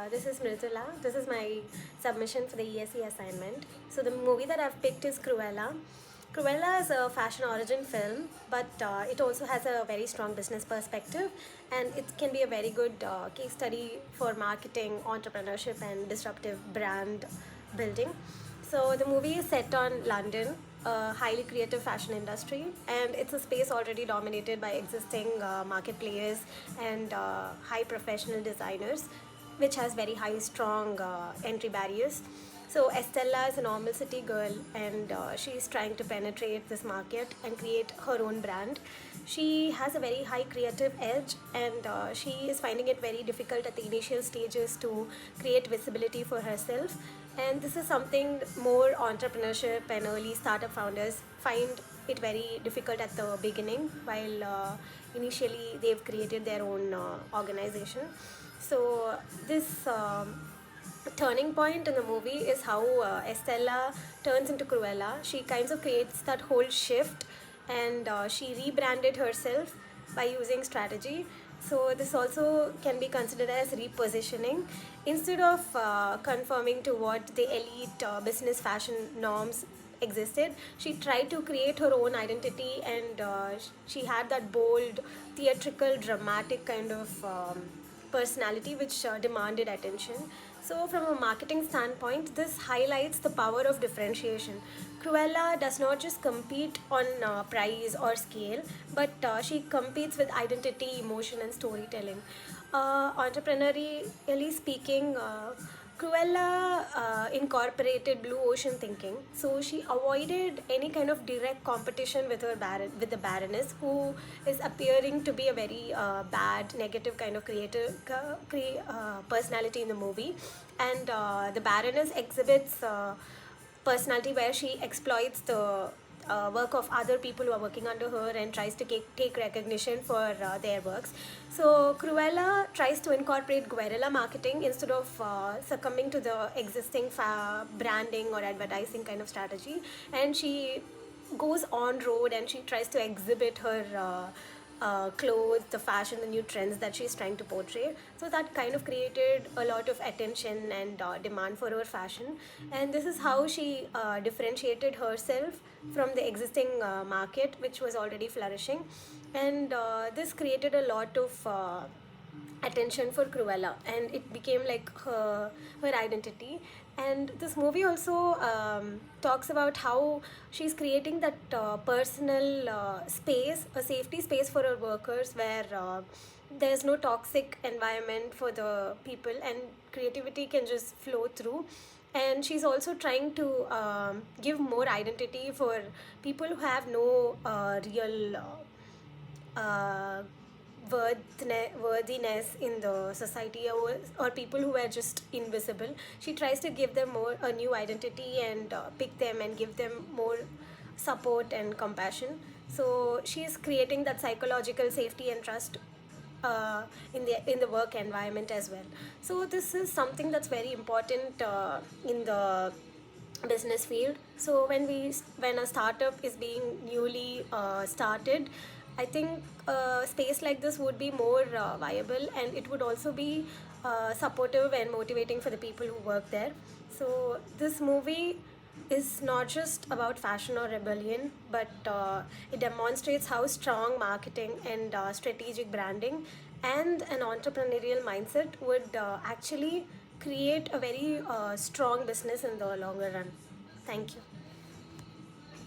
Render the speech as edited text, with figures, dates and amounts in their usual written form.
This is Mritula. This is my submission for the ESE assignment. So the movie that I've picked is Cruella. Cruella is a fashion origin film, but it also has a very strong business perspective, and it can be a very good case study for marketing, entrepreneurship, and disruptive brand building. So the movie is set on London, a highly creative fashion industry, and it's a space already dominated by existing market players and high professional designers, which has very high, strong entry barriers. So Estella is a normal city girl, and she's trying to penetrate this market and create her own brand. She has a very high creative edge, and she is finding it very difficult at the initial stages to create visibility for herself. And this is something more entrepreneurship and early startup founders find it very difficult at the beginning, while initially they've created their own organization. So this turning point in the movie is how Estella turns into Cruella. She kind of creates that whole shift, and she rebranded herself by using strategy. So this also can be considered as repositioning. Instead of conforming to what the elite business fashion norms existed, she tried to create her own identity, and she had that bold, theatrical, dramatic kind of personality which demanded attention. So, from a marketing standpoint, this highlights the power of differentiation. Cruella does not just compete on price or scale, but she competes with identity, emotion, and storytelling. Entrepreneurially speaking, Cruella incorporated blue ocean thinking, so she avoided any kind of direct competition with with the Baroness, who is appearing to be a very bad, negative kind of personality in the movie, and the Baroness exhibits personality where she exploits the work of other people who are working under her and tries to take recognition for their works. So Cruella tries to incorporate guerrilla marketing instead of succumbing to the existing branding or advertising kind of strategy, and she goes on road and she tries to exhibit her clothes, the fashion, the new trends that she's trying to portray. So that kind of created a lot of attention and demand for her fashion. And this is how she differentiated herself from the existing market, which was already flourishing. And this created a lot of attention for Cruella, and it became like her identity. And this movie also talks about how she's creating that personal space, a safety space for her workers, where there's no toxic environment for the people, and creativity can just flow through. And she's also trying to give more identity for people who have no real worthiness in the society, or people who are just invisible. She tries to give them more a new identity, and pick them and give them more support and compassion. So she is creating that psychological safety and trust in the work environment as well. So this is something that's very important in the business field. So when a startup is being newly started, I think a space like this would be more viable, and it would also be supportive and motivating for the people who work there. So this movie is not just about fashion or rebellion, but it demonstrates how strong marketing and strategic branding and an entrepreneurial mindset would actually create a very strong business in the longer run. Thank you.